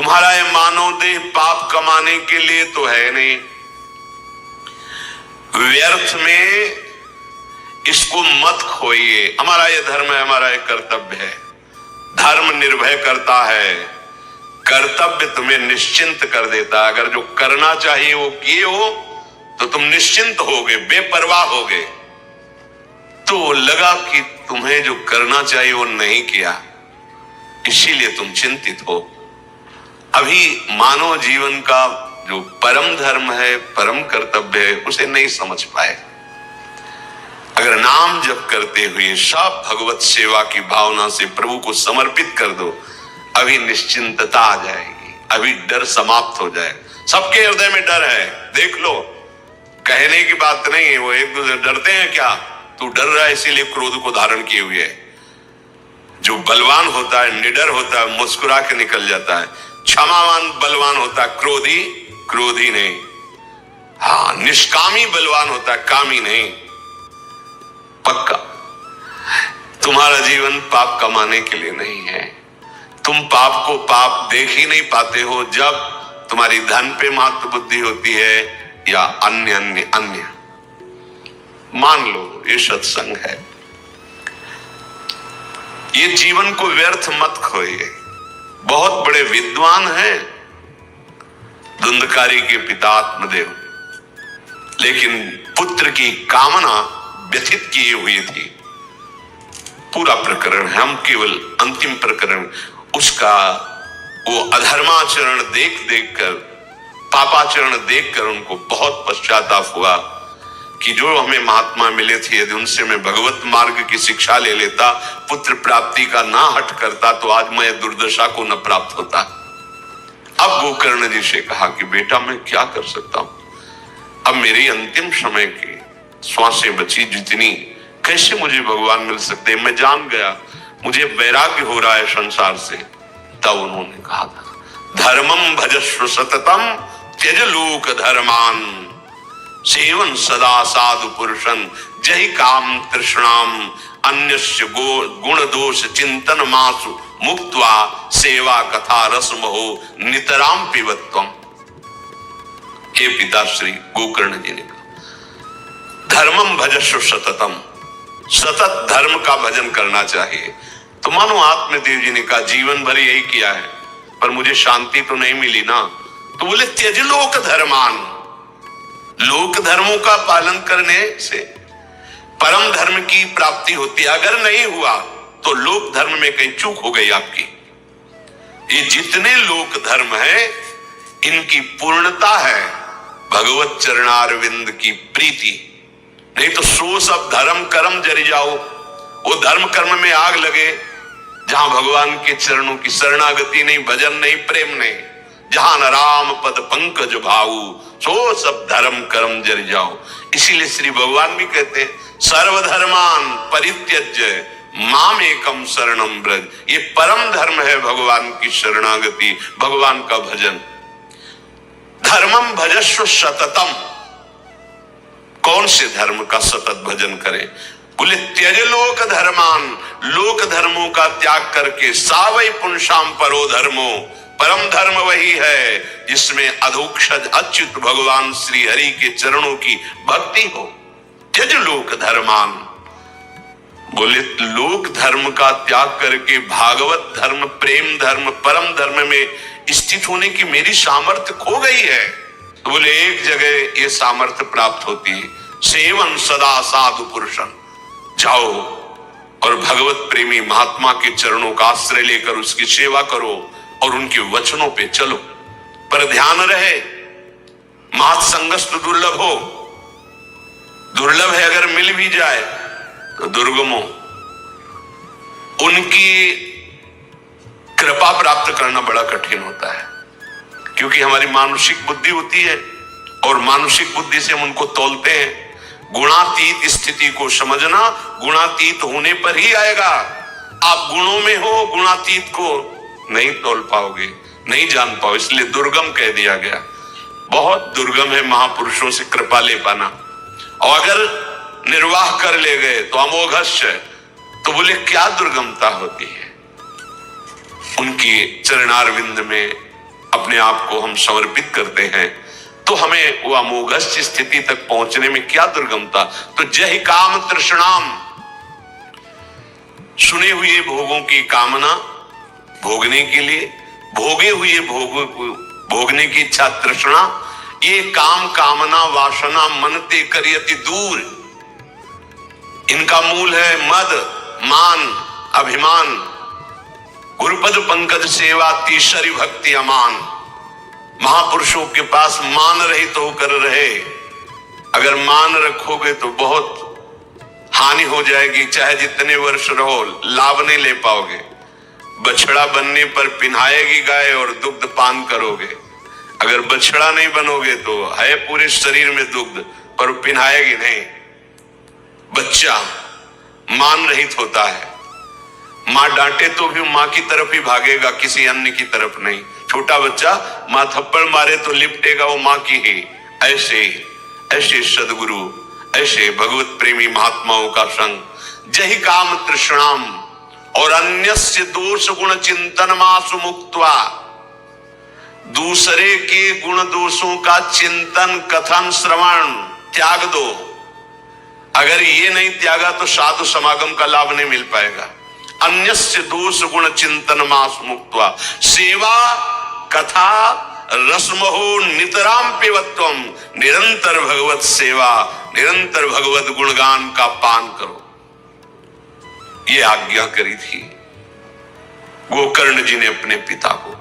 तुम्हारा ये मानव देह पाप कमाने के लिए तो है नहीं, व्यर्थ में इसको मत खोइए। हमारा ये धर्म है, हमारा ये कर्तव्य है। धर्म निर्भय करता है, कर्तव्य तुम्हें निश्चिंत कर देता है। अगर जो करना चाहिए वो किए हो तो तुम निश्चिंत होगे, बेपरवाह होगे। तो लगा कि तुम्हें जो करना चाहिए वो नहीं किया, इसीलिए तुम चिंतित हो। अभी मानव जीवन का जो परम धर्म है, परम कर्तव्य है, उसे नहीं समझ पाए। अगर नाम जप करते हुए सब भगवत सेवा की भावना से प्रभु को समर्पित कर दो, अभी निश्चिंतता आ जाएगी, अभी डर समाप्त हो जाए। सबके हृदय में डर है, देख लो, कहने की बात नहीं है। वो एक दूसरे डरते हैं, क्या तू डर रहा है इसीलिए क्रोध को धारण किए हुए है। जो बलवान होता है, निडर होता है, मुस्कुरा के निकल जाता है। क्षमावान बलवान होता है, क्रोधी नहीं। हाँ, निष्कामी बलवान होता है, कामी नहीं। पक्का तुम्हारा जीवन पाप कमाने के लिए नहीं है। तुम पाप को पाप देख ही नहीं पाते हो जब तुम्हारी धन पे मात्र बुद्धि होती है या अन्य। मान लो ये सत्संग है, ये जीवन को व्यर्थ मत खोइए। बहुत बड़े विद्वान हैं धुंधकारी के पिता आत्मदेव, लेकिन पुत्र की कामना व्यथित किए हुई थी। पूरा प्रकरण है, हम केवल अंतिम प्रकरण उसका वो अधर्माचरण देख कर, पापाचरण देखकर उनको बहुत पश्चाताप हुआ कि जो हमें महात्मा मिले थे, यदि उनसे मैं भगवत मार्ग की शिक्षा ले लेता, पुत्र प्राप्ति का ना हट करता, तो आज मैं दुर्दशा को न प्राप्त होता। अब गोकर्ण जी से कहा कि बेटा मैं क्या कर सकता हूं, अब मेरी अंतिम समय की श्वासें बची जितनी, कैसे मुझे भगवान मिल सकते। मैं जान गया, मुझे वैराग्य हो रहा है संसार से। तब उन्होंने कहा था, धर्मम भजस्व सततम त्यज लोक धर्मान, सेवन सदा साधु पुरुषन जहि काम तृष्णाम, अन्यस्य गुण दोष चिंतन मासु मुक्त्वा, सेवा कथा रसमहो नितराम पिबत्वम। हे पिताश्री गोकर्ण जी ने कहा, धर्मम भजस्व सततम, सतत धर्म का भजन करना चाहिए। तो मानो आत्मदेव जी ने कहा, जीवन भर यही किया है पर मुझे शांति तो नहीं मिली ना। तो बोले त्यज लोक धर्मान, लोक धर्मों का पालन करने से परम धर्म की प्राप्ति होती है। अगर नहीं हुआ तो लोक धर्म में कहीं चूक हो गई आपकी। ये जितने लोक धर्म है इनकी पूर्णता है भगवत चरणारविंद की प्रीति। नहीं तो सो सब धर्म कर्म जरि जाओ, वो धर्म कर्म में आग लगे जहां भगवान के चरणों की शरणागति नहीं, भजन नहीं, प्रेम नहीं। जहां न राम पद पंकज भाऊ, सो सब धर्म कर्म जरि जाओ। इसीलिए श्री भगवान भी कहते हैं, सर्वधर्मान परित्यज्य माम एकम शरणम ब्रज। ये परम धर्म है भगवान की शरणागति, भगवान का भजन। धर्मम भजस्व सततम, कौन से धर्म का सतत भजन करें। बोले त्यज लोक धर्मान, लोक धर्मों का त्याग करके, सावै पुंसाम परो धर्मो, परम धर्म वही है जिसमें अधोक्षज अच्युत भगवान श्री हरि के चरणों की भक्ति हो। त्यज लोक धर्मान, बोले लोक धर्म का त्याग करके भागवत धर्म, प्रेम धर्म, परम धर्म में स्थित होने की मेरी सामर्थ्य खो गई है। तो बोले एक जगह ये सामर्थ्य प्राप्त होती है, सेवन सदा साधु पुरुषन। जाओ और भगवत प्रेमी महात्मा के चरणों का आश्रय लेकर उसकी सेवा करो और उनके वचनों पे चलो। पर ध्यान रहे, महत्संगस्तु दुर्लभ हो, दुर्लभ है, अगर मिल भी जाए तो दुर्गम हो। उनकी कृपा प्राप्त करना बड़ा कठिन होता है, क्योंकि हमारी मानसिक बुद्धि होती है और मानसिक बुद्धि से हम उनको तौलते हैं। गुणातीत स्थिति को समझना गुणातीत होने पर ही आएगा। आप गुणों में हो, गुणातीत को नहीं तौल पाओगे, नहीं जान पाओ। इसलिए दुर्गम कह दिया गया। बहुत दुर्गम है महापुरुषों से कृपा ले पाना, और अगर निर्वाह कर ले गए तो अमोघस्य। तो बोले क्या दुर्गमता होती है उनकी चरणारविंद में अपने आप को हम समर्पित करते हैं तो हमें वो अमोघस्य स्थिति तक पहुंचने में क्या दुर्गमता। तो जय काम तृष्णाम, सुने हुए भोगों की कामना भोगने के लिए, भोगे हुए भोगों को भोगने की इच्छा तृष्णा, ये काम कामना वासना मनते करियति दूर, इनका मूल है मद मान अभिमान। गुरुपद पंकज सेवा तीसरी भक्ति अमान। महापुरुषों के पास मान रहित होकर रहे, अगर मान रखोगे तो बहुत हानि हो जाएगी, चाहे जितने वर्ष रहो लाभ नहीं ले पाओगे। बछड़ा बनने पर पिन्हाएगी गाय और दुग्ध पान करोगे, अगर बछड़ा नहीं बनोगे तो है पूरे शरीर में दुग्ध पर पिन्हाएगी नहीं। बच्चा मान रहित होता है, मां डांटे तो भी मां की तरफ ही भागेगा, किसी अन्य की तरफ नहीं। छोटा बच्चा मां थप्पड़ मारे तो लिपटेगा वो मां की ही। ऐसे सदगुरु, ऐसे भगवत प्रेमी महात्माओं का संग। जहि काम तृष्णाम और अन्यस्य दोष गुण चिंतन मासु मुक्त्वा, दूसरे के गुण दोषों का चिंतन कथन श्रवण त्याग दो। अगर ये नहीं त्यागा तो साधु समागम का लाभ नहीं मिल पाएगा। अन्यस्य दोष गुण चिंतन मास मुक्त्वा सेवा कथा रसमहो नितराम पिबत्वम, निरंतर भगवत सेवा निरंतर भगवत गुणगान का पान करो, ये आज्ञा करी थी गोकर्ण जी ने अपने पिता को।